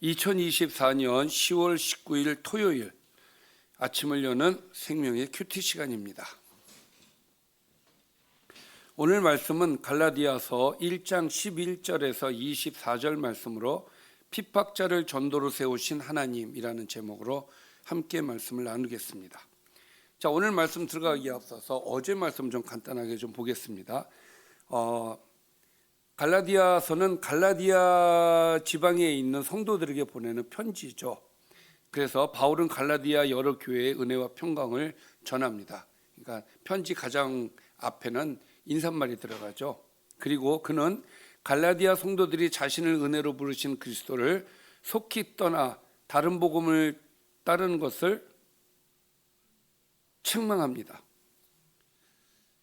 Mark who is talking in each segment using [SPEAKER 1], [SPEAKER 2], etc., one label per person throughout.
[SPEAKER 1] 2024년 10월 19일 토요일 아침을 여는 생명의 큐티 시간입니다. 오늘 말씀은 갈라디아서 1장 11절에서 24절 말씀으로 핍박자를 전도로 세우신 하나님이라는 제목으로 함께 말씀을 나누겠습니다. 자, 오늘 말씀 들어가기에 앞서서 어제 말씀 좀 간단하게 좀 보겠습니다. 갈라디아서는 갈라디아 지방에 있는 성도들에게 보내는 편지죠. 그래서 바울은 갈라디아 여러 교회의 은혜와 평강을 전합니다. 그러니까 편지 가장 앞에는 인사말이 들어가죠. 그리고 그는 갈라디아 성도들이 자신을 은혜로 부르신 그리스도를 속히 떠나 다른 복음을 따르는 것을 책망합니다.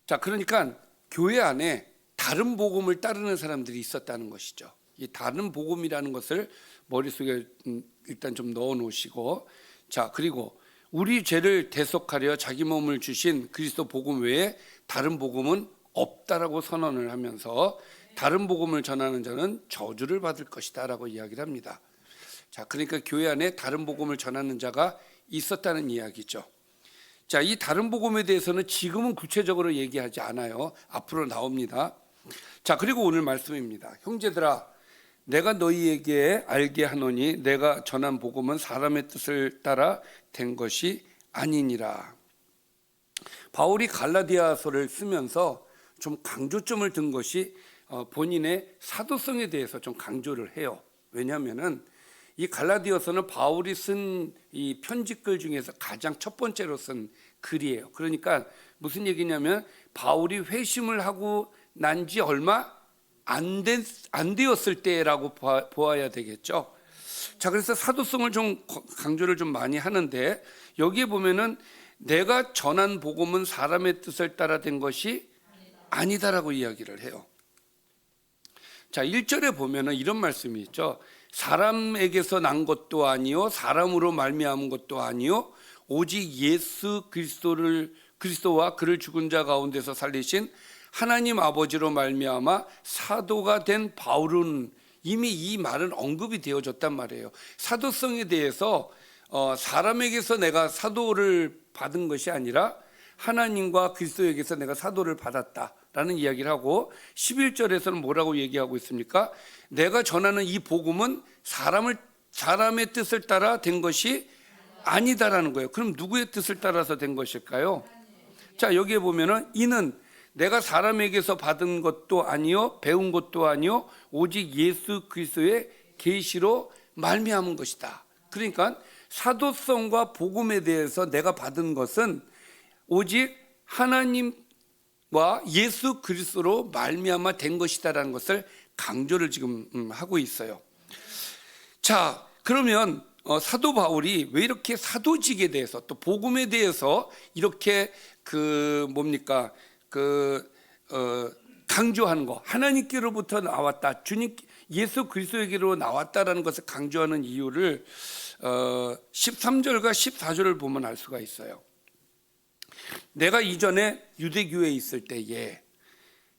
[SPEAKER 1] 자, 그러니까 교회 안에 다른 복음을 따르는 사람들이 있었다는 것이죠. 이 다른 복음이라는 것을 머릿속에 일단 좀 넣어 놓으시고, 자, 그리고 우리 죄를 대속하려 자기 몸을 주신 그리스도 복음 외에 다른 복음은 없다라고 선언을 하면서 다른 복음을 전하는 자는 저주를 받을 것이다 라고 이야기를 합니다. 자, 그러니까 교회 안에 다른 복음을 전하는 자가 있었다는 이야기죠. 자, 이 다른 복음에 대해서는 지금은 구체적으로 얘기하지 않아요. 앞으로 나옵니다. 자, 그리고 오늘 말씀입니다. 형제들아, 내가 너희에게 알게 하노니 내가 전한 복음은 사람의 뜻을 따라 된 것이 아니니라. 바울이 갈라디아서를 쓰면서 좀 강조점을 둔 것이 본인의 사도성에 대해서 좀 강조를 해요. 왜냐하면은 이 갈라디아서는 바울이 쓴 이 편지글 중에서 가장 첫 번째로 쓴 글이에요. 그러니까 무슨 얘기냐면 바울이 회심을 하고 난 지 얼마 안 되었을 때라고 보아야 되겠죠. 자, 그래서 사도성을 좀 강조를 좀 많이 하는데 여기에 보면은 내가 전한 복음은 사람의 뜻을 따라 된 것이 아니다라고 이야기를 해요. 자, 1절에 보면은 이런 말씀이 있죠. 사람에게서 난 것도 아니요 사람으로 말미암은 것도 아니요 오직 예수 그리스도와 그를 죽은 자 가운데서 살리신 하나님 아버지로 말미암아 사도가 된 바울은, 이미 이 말은 언급이 되어졌단 말이에요. 사도성에 대해서 사람에게서 내가 사도를 받은 것이 아니라 하나님과 그리스도에게서 내가 사도를 받았다라는 이야기를 하고 11절에서는 뭐라고 얘기하고 있습니까? 내가 전하는 이 복음은 사람의 뜻을 따라 된 것이 아니다라는 거예요. 그럼 누구의 뜻을 따라서 된 것일까요? 자, 여기에 보면은 이는 내가 사람에게서 받은 것도 아니요 배운 것도 아니요 오직 예수 그리스도의 계시로 말미암은 것이다. 그러니까 사도성과 복음에 대해서 내가 받은 것은 오직 하나님과 예수 그리스도로 말미암아 된 것이다라는 것을 강조를 지금 하고 있어요. 자, 그러면 사도 바울이 왜 이렇게 사도직에 대해서 또 복음에 대해서 이렇게 강조하는 거, 하나님께로부터 나왔다, 주님 예수 그리스도에게로 나왔다라는 것을 강조하는 이유를 13절과 14절을 보면 알 수가 있어요. 내가 이전에 유대교회에 있을 때에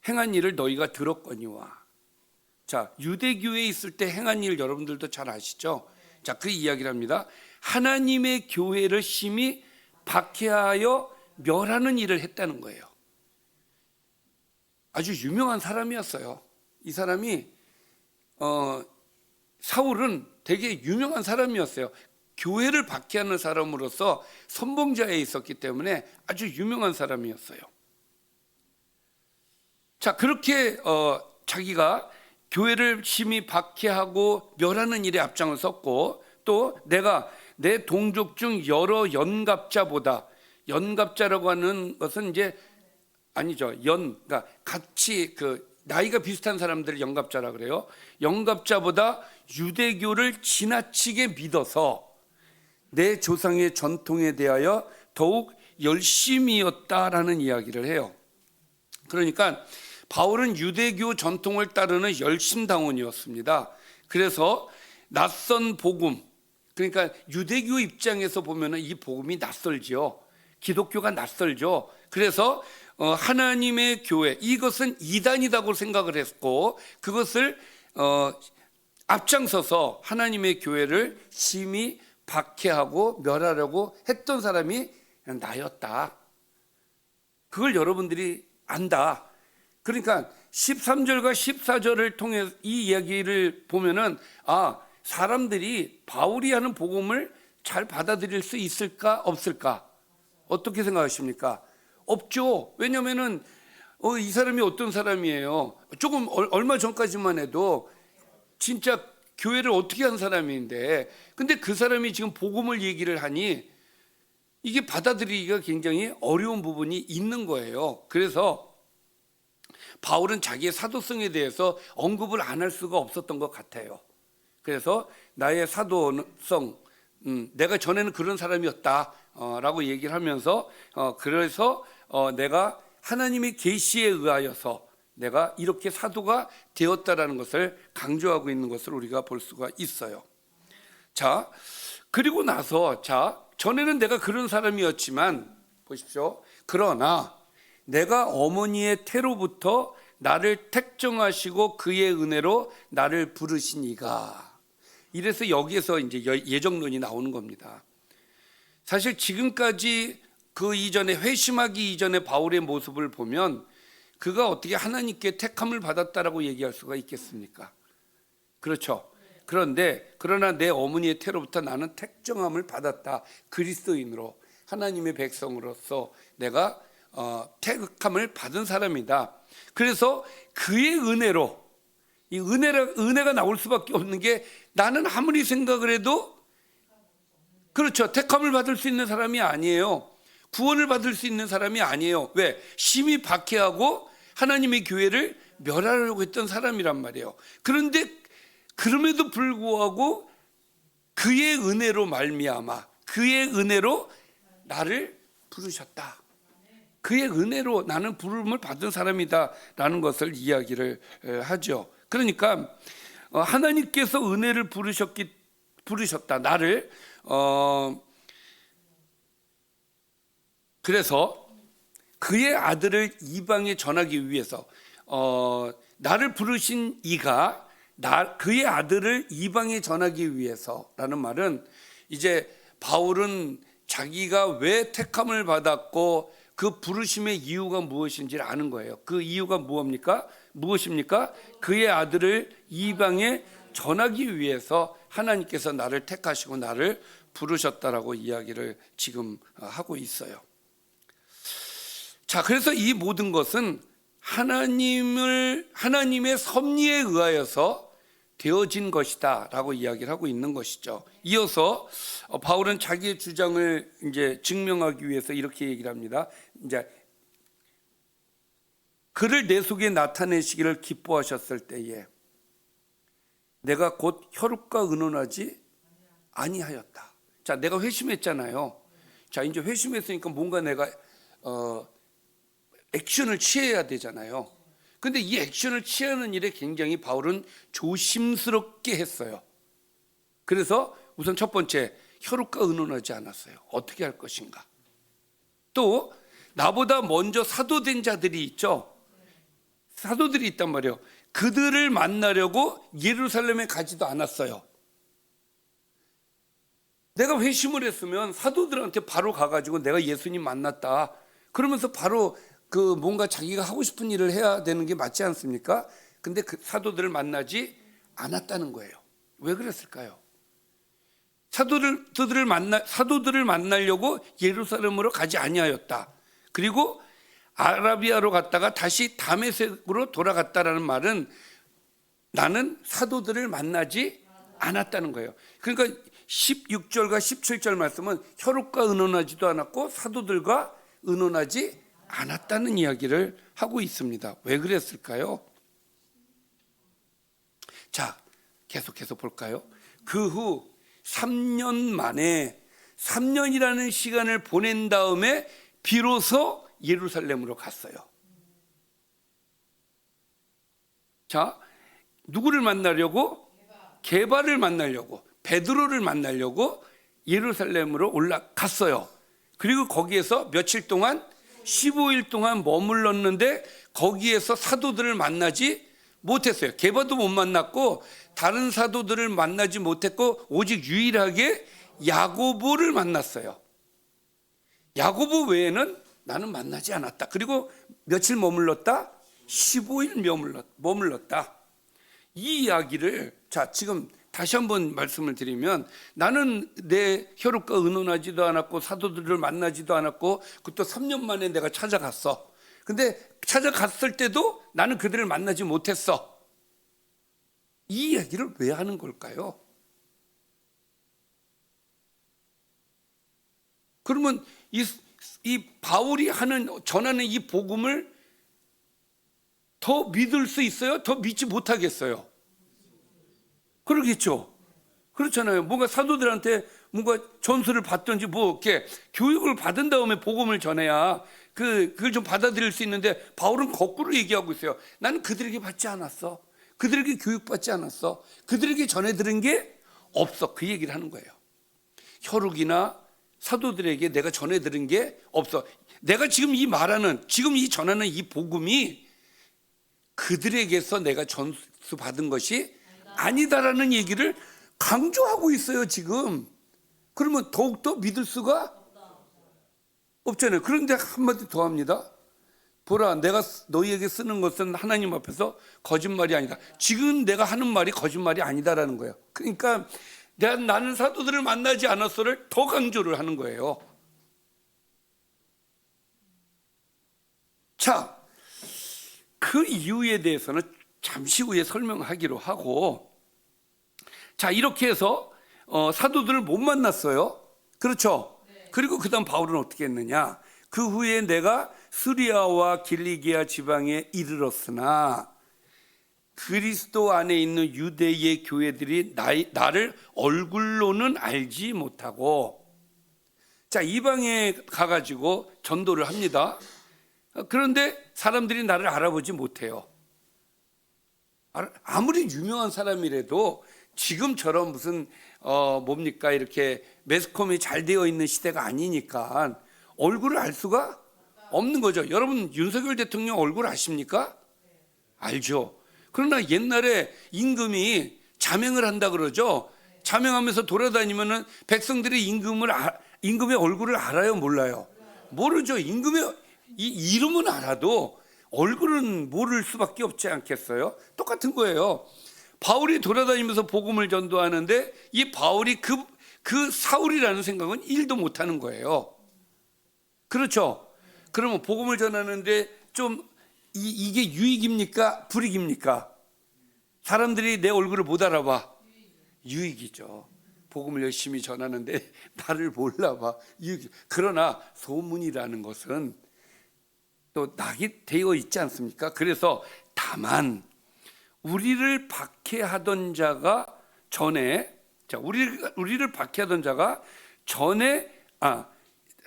[SPEAKER 1] 행한 일을 너희가 들었거니와. 자, 유대교회에 있을 때 행한 일 여러분들도 잘 아시죠? 자, 그 이야기를 합니다. 하나님의 교회를 심히 박해하여 멸하는 일을 했다는 거예요. 아주 유명한 사람이었어요. 이 사람이 사울은 되게 유명한 사람이었어요. 교회를 박해하는 사람으로서 선봉자에 있었기 때문에 아주 유명한 사람이었어요. 자, 그렇게 자기가 교회를 심히 박해하고 멸하는 일에 앞장을 섰고, 또 내가 내 동족 중 여러 연갑자라고 하는 것은 이제 아니죠. 그러니까 같이 나이가 비슷한 사람들을 연갑자라 그래요. 연갑자보다 유대교를 지나치게 믿어서 내 조상의 전통에 대하여 더욱 열심이었다라는 이야기를 해요. 그러니까 바울은 유대교 전통을 따르는 열심당원이었습니다. 그래서 낯선 복음, 그러니까 유대교 입장에서 보면은 이 복음이 낯설죠. 기독교가 낯설죠. 그래서 하나님의 교회, 이것은 이단이라고 생각을 했고, 그것을 앞장서서 하나님의 교회를 심히 박해하고 멸하려고 했던 사람이 나였다. 그걸 여러분들이 안다. 그러니까 13절과 14절을 통해 이 이야기를 보면은 사람들이 바울이 하는 복음을 잘 받아들일 수 있을까 없을까? 어떻게 생각하십니까? 없죠. 왜냐면은 이 사람이 어떤 사람이에요? 조금 얼마 전까지만 해도 진짜 교회를 어떻게 한 사람인데, 근데 그 사람이 지금 복음을 얘기를 하니 이게 받아들이기가 굉장히 어려운 부분이 있는 거예요. 그래서 바울은 자기의 사도성에 대해서 언급을 안 할 수가 없었던 것 같아요. 그래서 나의 사도성, 내가 전에는 그런 사람이었다 라고 얘기를 하면서 그래서 내가 하나님의 계시에 의하여서 내가 이렇게 사도가 되었다라는 것을 강조하고 있는 것을 우리가 볼 수가 있어요. 자, 그리고 나서 전에는 내가 그런 사람이었지만 보십시오. 그러나 내가 어머니의 태로부터 나를 택정하시고 그의 은혜로 나를 부르시니가. 이래서 여기에서 이제 예정론이 나오는 겁니다. 사실 지금까지 그 이전에 회심하기 이전에 바울의 모습을 보면 그가 어떻게 하나님께 택함을 받았다라고 얘기할 수가 있겠습니까? 그렇죠. 그러나 내 어머니의 태로부터 나는 택정함을 받았다. 그리스도인으로 하나님의 백성으로서 내가 택함을 받은 사람이다. 그래서 그의 은혜로 이 은혜가 나올 수밖에 없는 게 나는 아무리 생각을 해도 그렇죠. 택함을 받을 수 있는 사람이 아니에요. 구원을 받을 수 있는 사람이 아니에요. 왜? 심히 박해하고 하나님의 교회를 멸하려고 했던 사람이란 말이에요. 그런데 그럼에도 불구하고 그의 은혜로 말미암아 그의 은혜로 나를 부르셨다. 그의 은혜로 나는 부름을 받은 사람이다라는 것을 이야기를 하죠. 그러니까 하나님께서 은혜를 부르셨다. 나를 그래서 그의 아들을 이방에 전하기 위해서 나를 부르신 이가 그의 아들을 이방에 전하기 위해서라는 말은 이제 바울은 자기가 왜 택함을 받았고 그 부르심의 이유가 무엇인지를 아는 거예요. 그 이유가 무엇입니까? 그의 아들을 이방에 전하기 위해서 하나님께서 나를 택하시고 나를 부르셨다라고 이야기를 지금 하고 있어요. 자, 그래서 이 모든 것은 하나님의 섭리에 의하여서 되어진 것이다 라고 이야기를 하고 있는 것이죠. 이어서 바울은 자기의 주장을 이제 증명하기 위해서 이렇게 얘기를 합니다. 이제 그를 내 속에 나타내시기를 기뻐하셨을 때에 내가 곧 혈육과 의논하지 아니하였다. 자, 내가 회심했잖아요. 자, 이제 회심했으니까 뭔가 내가 액션을 취해야 되잖아요. 근데 이 액션을 취하는 일에 굉장히 바울은 조심스럽게 했어요. 그래서 우선 첫 번째, 혈육과 의논하지 않았어요. 어떻게 할 것인가. 또 나보다 먼저 사도된 자들이 있죠. 사도들이 있단 말이에요. 그들을 만나려고 예루살렘에 가지도 않았어요. 내가 회심을 했으면 사도들한테 바로 가가지고 내가 예수님 만났다. 그러면서 바로 그 뭔가 자기가 하고 싶은 일을 해야 되는 게 맞지 않습니까? 근데 그 사도들을 만나지 않았다는 거예요. 왜 그랬을까요? 사도들을 만나려고 예루살렘으로 가지 아니하였다. 그리고 아라비아로 갔다가 다시 다메섹으로 돌아갔다라는 말은 나는 사도들을 만나지 않았다는 거예요. 그러니까 16절과 17절 말씀은 혈육과 의논하지도 않았고 사도들과 의논하지 않았다는 이야기를 하고 있습니다. 왜 그랬을까요? 자, 계속해서 볼까요? 그 후 3년 만에 3년이라는 시간을 보낸 다음에 비로소 예루살렘으로 갔어요. 자, 누구를 만나려고? 게바를 만나려고, 베드로를 만나려고 예루살렘으로 올라갔어요. 그리고 거기에서 며칠 동안 15일 동안 머물렀는데 거기에서 사도들을 만나지 못했어요. 게바도 못 만났고 다른 사도들을 만나지 못했고 오직 유일하게 야고보를 만났어요. 야고보 외에는 나는 만나지 않았다. 그리고 며칠 머물렀다? 15일 머물렀다. 이 이야기를 자 지금 다시 한번 말씀을 드리면 나는 내 혈육과 의논하지도 않았고 사도들을 만나지도 않았고 그것도 3년 만에 내가 찾아갔어. 근데 찾아갔을 때도 나는 그들을 만나지 못했어. 이 이야기를 왜 하는 걸까요? 그러면 이 바울이 전하는 이 복음을 더 믿을 수 있어요? 더 믿지 못하겠어요? 그러겠죠. 그렇잖아요. 뭔가 사도들한테 뭔가 전수를 받든지 뭐 이렇게 교육을 받은 다음에 복음을 전해야 그걸 좀 받아들일 수 있는데 바울은 거꾸로 얘기하고 있어요. 나는 그들에게 받지 않았어. 그들에게 교육받지 않았어. 그들에게 전해 들은 게 없어. 그 얘기를 하는 거예요. 혈육이나 사도들에게 내가 전해 들은 게 없어. 내가 지금 지금 이 전하는 이 복음이 그들에게서 내가 전수 받은 것이 아니다라는 얘기를 강조하고 있어요, 지금. 그러면 더욱더 믿을 수가 없잖아요. 그런데 한마디 더 합니다. 보라, 내가 너희에게 쓰는 것은 하나님 앞에서 거짓말이 아니다. 지금 내가 하는 말이 거짓말이 아니다라는 거예요. 그러니까 나는 사도들을 만나지 않았어를 더 강조를 하는 거예요. 자, 그 이유에 대해서는 잠시 후에 설명하기로 하고, 자 이렇게 해서 사도들을 못 만났어요. 그렇죠? 그리고 그 다음 바울은 어떻게 했느냐. 그 후에 내가 스리아와 길리기아 지방에 이르렀으나 그리스도 안에 있는 유대의 교회들이 나를 얼굴로는 알지 못하고, 자 이방에 가가지고 전도를 합니다. 그런데 사람들이 나를 알아보지 못해요. 아무리 유명한 사람이라도 지금처럼 무슨 뭡니까 이렇게 매스컴이 잘 되어 있는 시대가 아니니까 얼굴을 알 수가 없는 거죠. 여러분 윤석열 대통령 얼굴 아십니까? 알죠. 그러나 옛날에 임금이 자명을 한다 그러죠. 자명하면서 돌아다니면은 백성들이 임금의 얼굴을 알아요, 몰라요? 모르죠. 임금의 이름은 알아도 얼굴은 모를 수밖에 없지 않겠어요? 똑같은 거예요. 바울이 돌아다니면서 복음을 전도하는데 이 바울이 그 사울이라는 생각은 1도 못하는 거예요. 그렇죠? 그러면 복음을 전하는데 좀 이게 유익입니까? 불이익입니까? 사람들이 내 얼굴을 못 알아봐. 유익이죠. 복음을 열심히 전하는데 나를 몰라봐. 유익. 그러나 소문이라는 것은 또 낙이 되어 있지 않습니까? 그래서 다만 우리를 박해하던 자가 전에, 자 우리를 박해하던 자가 전에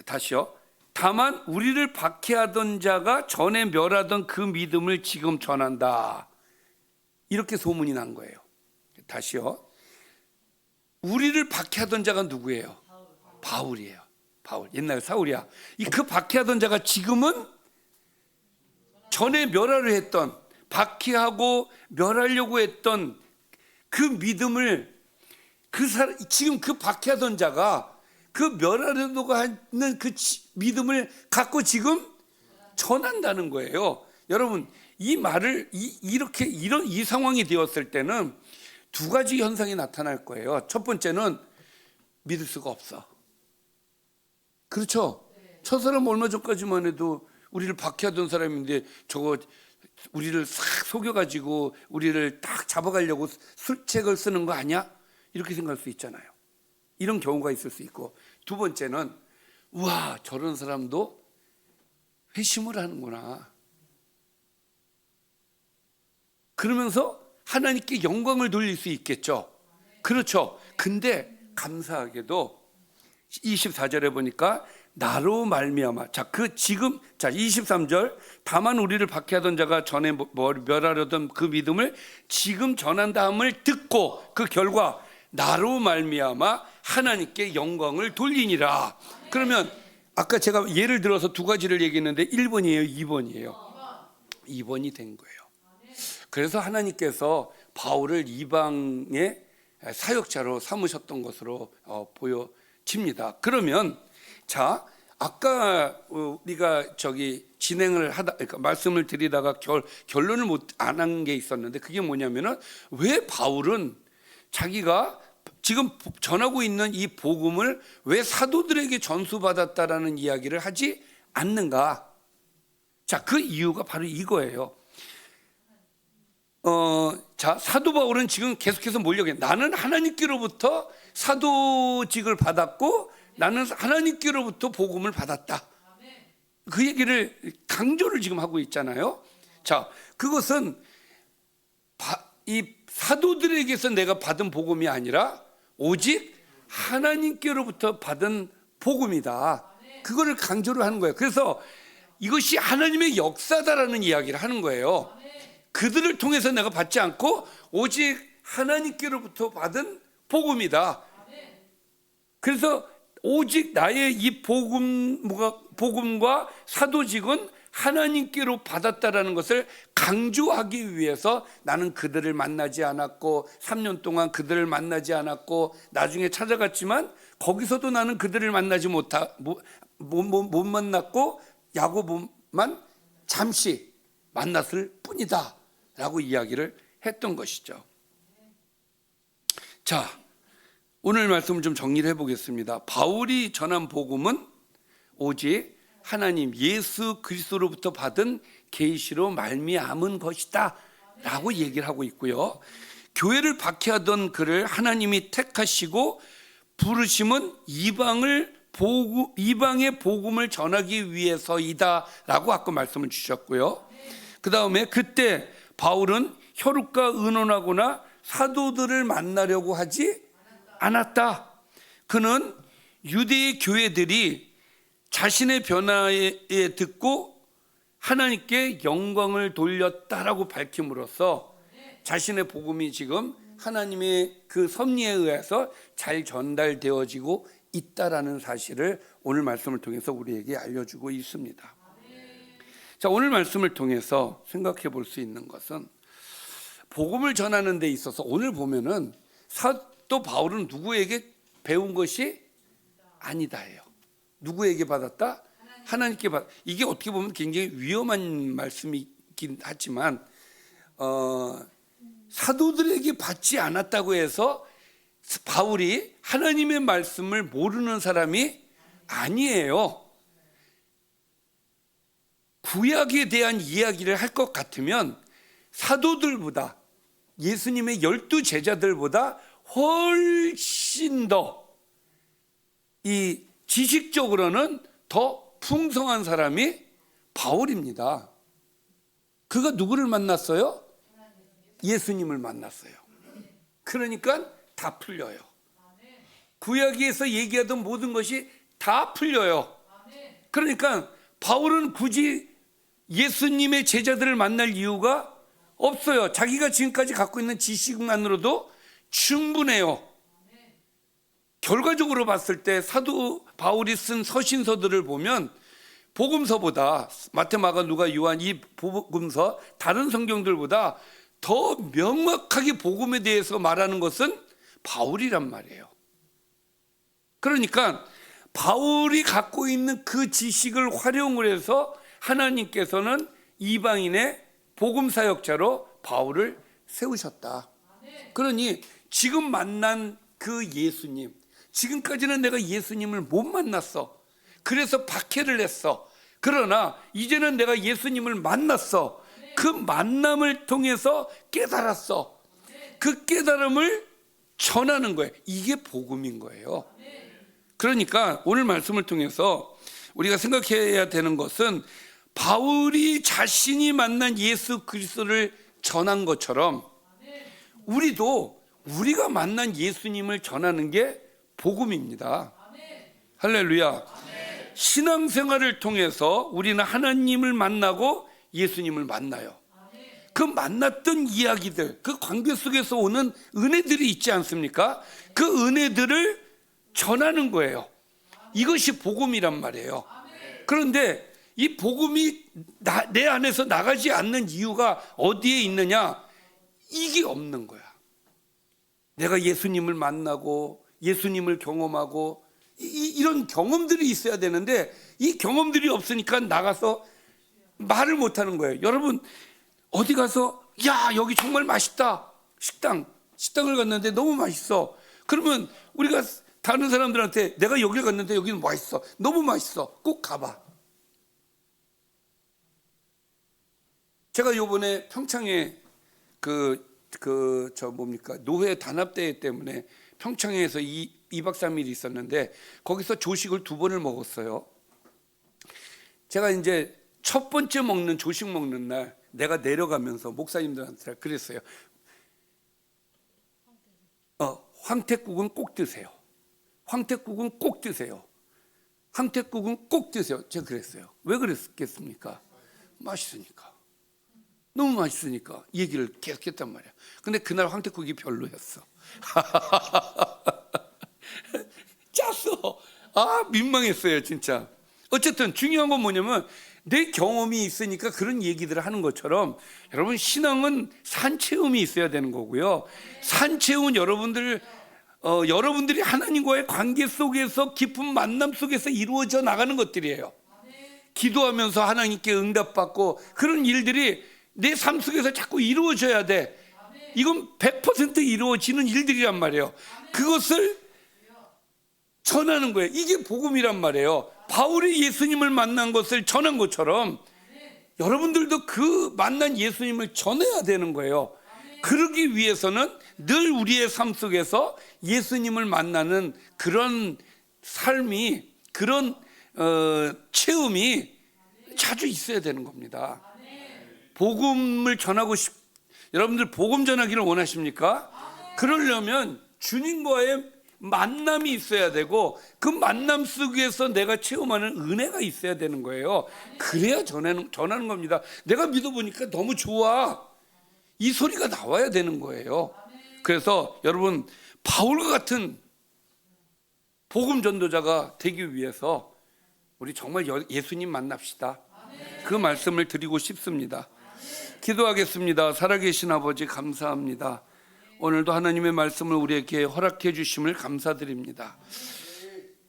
[SPEAKER 1] 다시요. 다만 우리를 박해하던 자가 전에 멸하던 그 믿음을 지금 전한다. 이렇게 소문이 난 거예요. 다시요. 우리를 박해하던 자가 누구예요? 바울이에요. 바울. 옛날 사울이야. 그 박해하던 자가 지금은 전에 멸하려 했던, 박해하고 멸하려고 했던 그 믿음을 지금 그 박해하던 자가 그 멸하려고 하는 그 믿음을 갖고 지금 전한다는 거예요. 여러분 이 말을 이렇게 이 상황이 되었을 때는 두 가지 현상이 나타날 거예요. 첫 번째는 믿을 수가 없어. 그렇죠? 저 사람 얼마 전까지만 해도 우리를 박해하던 사람인데 저거 우리를 싹 속여가지고 우리를 딱 잡아가려고 술책을 쓰는 거 아니야? 이렇게 생각할 수 있잖아요. 이런 경우가 있을 수 있고, 두 번째는 우와 저런 사람도 회심을 하는구나. 그러면서 하나님께 영광을 돌릴 수 있겠죠. 그렇죠. 근데 감사하게도 24절에 보니까 나로 말미암아, 자 23절, 다만 우리를 박해하던 자가 전에 멸하려던 그 믿음을 지금 전한다함을 듣고 그 결과 나로 말미암아 하나님께 영광을 돌리니라. 그러면 아까 제가 예를 들어서 두 가지를 얘기했는데 1번이에요, 2번이에요? 2번이 된 거예요. 그래서 하나님께서 바울을 이방의 사역자로 삼으셨던 것으로 보여집니다. 그러면 자, 아까 우리가 진행을 그러니까 말씀을 드리다가 결론을 안 한 게 있었는데, 그게 뭐냐면은 왜 바울은 자기가 지금 전하고 있는 이 복음을 왜 사도들에게 전수받았다라는 이야기를 하지 않는가? 자, 그 이유가 바로 이거예요. 자, 사도 바울은 지금 계속해서 나는 하나님께로부터 사도직을 받았고 나는 하나님께로부터 복음을 받았다. 그 얘기를 강조를 지금 하고 있잖아요. 자, 그것은 이 사도들에게서 내가 받은 복음이 아니라 오직 하나님께로부터 받은 복음이다. 그거를 강조를 하는 거예요. 그래서 이것이 하나님의 역사다라는 이야기를 하는 거예요. 그들을 통해서 내가 받지 않고 오직 하나님께로부터 받은 복음이다. 그래서 오직 나의 이 복음과 사도직은 하나님께로 받았다라는 것을 강조하기 위해서 나는 그들을 만나지 않았고 3년 동안 그들을 만나지 않았고 나중에 찾아갔지만 거기서도 나는 그들을 만나지 못 만났고 야고보만 잠시 만났을 뿐이다 라고 이야기를 했던 것이죠. 자, 오늘 말씀을 좀 정리를 해보겠습니다. 바울이 전한 복음은 오직 하나님 예수 그리스도로부터 받은 계시로 말미암은 것이다 라고 얘기를 하고 있고요. 교회를 박해하던 그를 하나님이 택하시고 부르심은 이방의 복음을 전하기 위해서이다 라고 아까 말씀을 주셨고요. 그 다음에 그때 바울은 혈육과 의논하거나 사도들을 만나려고 하지 않았다. 그는 유대의 교회들이 자신의 변화에 듣고 하나님께 영광을 돌렸다라고 밝힘으로써 자신의 복음이 지금 하나님의 그 섭리에 의해서 잘 전달되어지고 있다라는 사실을 오늘 말씀을 통해서 우리에게 알려주고 있습니다. 자, 오늘 말씀을 통해서 생각해 볼 수 있는 것은 복음을 전하는 데 있어서 오늘 보면은 사도 바울은 누구에게 배운 것이 아니다예요. 누구에게 받았다? 하나님께 받았다. 이게 어떻게 보면 굉장히 위험한 말씀이긴 하지만 사도들에게 받지 않았다고 해서 바울이 하나님의 말씀을 모르는 사람이 아니에요. 구약에 대한 이야기를 할 것 같으면 사도들보다 예수님의 12 제자들보다 훨씬 더 이 지식적으로는 더 풍성한 사람이 바울입니다. 그가 누구를 만났어요? 예수님을 만났어요. 그러니까 다 풀려요. 구약에서 얘기하던 모든 것이 다 풀려요. 그러니까 바울은 굳이 예수님의 제자들을 만날 이유가 없어요. 자기가 지금까지 갖고 있는 지식만으로도 충분해요. 결과적으로 봤을 때 사도 바울이 쓴 서신서들을 보면 복음서보다 마태, 마가, 누가, 요한 이 복음서 다른 성경들보다 더 명확하게 복음에 대해서 말하는 것은 바울이란 말이에요. 그러니까 바울이 갖고 있는 그 지식을 활용을 해서 하나님께서는 이방인의 복음 사역자로 바울을 세우셨다. 그러니 지금 만난 그 예수님, 지금까지는 내가 예수님을 못 만났어. 그래서 박해를 했어. 그러나 이제는 내가 예수님을 만났어. 그 만남을 통해서 깨달았어. 그 깨달음을 전하는 거예요. 이게 복음인 거예요. 그러니까 오늘 말씀을 통해서 우리가 생각해야 되는 것은 바울이 자신이 만난 예수 그리스도를 전한 것처럼 우리도 우리가 만난 예수님을 전하는 게 복음입니다. 할렐루야. 신앙생활을 통해서 우리는 하나님을 만나고 예수님을 만나요. 그 만났던 이야기들, 그 관계 속에서 오는 은혜들이 있지 않습니까? 그 은혜들을 전하는 거예요. 이것이 복음이란 말이에요. 그런데 이 복음이 내 안에서 나가지 않는 이유가 어디에 있느냐? 이게 없는 거야. 내가 예수님을 만나고 예수님을 경험하고 이런 경험들이 있어야 되는데 이 경험들이 없으니까 나가서 말을 못하는 거예요. 여러분 어디 가서 야 여기 정말 맛있다, 식당을 갔는데 너무 맛있어. 그러면 우리가 다른 사람들한테 내가 여기 갔는데 여기는 맛있어, 너무 맛있어, 꼭 가봐. 제가 요번에 평창에 노회 단합대회 때문에 평창에서 2박 3일 있었는데 거기서 조식을 2번을 먹었어요. 제가 이제 첫 번째 먹는 조식 먹는 날 내가 내려가면서 목사님들한테 그랬어요. 황태국은 꼭 드세요. 황태국은 꼭 드세요. 황태국은 꼭 드세요. 제가 그랬어요. 왜 그랬겠습니까? 맛있으니까. 너무 맛있으니까 얘기를 계속했단 말이야. 근데 그날 황태국이 별로였어. 짰어. 민망했어요 진짜. 어쨌든 중요한 건 뭐냐면 내 경험이 있으니까 그런 얘기들을 하는 것처럼 여러분 신앙은 산체험이 있어야 되는 거고요. 산체험은 여러분들이 하나님과의 관계 속에서 깊은 만남 속에서 이루어져 나가는 것들이에요. 기도하면서 하나님께 응답받고 그런 일들이 내 삶 속에서 자꾸 이루어져야 돼. 이건 100% 이루어지는 일들이란 말이에요. 그것을 전하는 거예요. 이게 복음이란 말이에요. 바울이 예수님을 만난 것을 전한 것처럼 여러분들도 그 만난 예수님을 전해야 되는 거예요. 그러기 위해서는 늘 우리의 삶 속에서 예수님을 만나는 그런 삶이, 그런 체험이 자주 있어야 되는 겁니다. 복음을 전하고 여러분들 복음 전하기를 원하십니까? 그러려면 주님과의 만남이 있어야 되고 그 만남 속에서 내가 체험하는 은혜가 있어야 되는 거예요. 그래야 전하는 겁니다. 내가 믿어보니까 너무 좋아, 이 소리가 나와야 되는 거예요. 그래서 여러분 바울과 같은 복음 전도자가 되기 위해서 우리 정말 예수님 만납시다. 그 말씀을 드리고 싶습니다. 기도하겠습니다. 살아계신 아버지 감사합니다. 오늘도 하나님의 말씀을 우리에게 허락해 주심을 감사드립니다.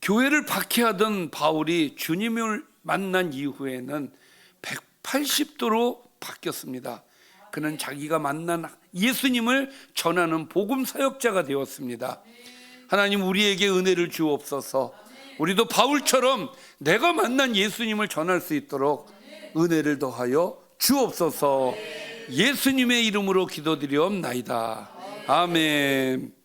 [SPEAKER 1] 교회를 박해하던 바울이 주님을 만난 이후에는 180도로 바뀌었습니다. 그는 자기가 만난 예수님을 전하는 복음 사역자가 되었습니다. 하나님 우리에게 은혜를 주옵소서. 우리도 바울처럼 내가 만난 예수님을 전할 수 있도록 은혜를 더하여 주옵소서. 예수님의 이름으로 기도드리옵나이다. 아멘.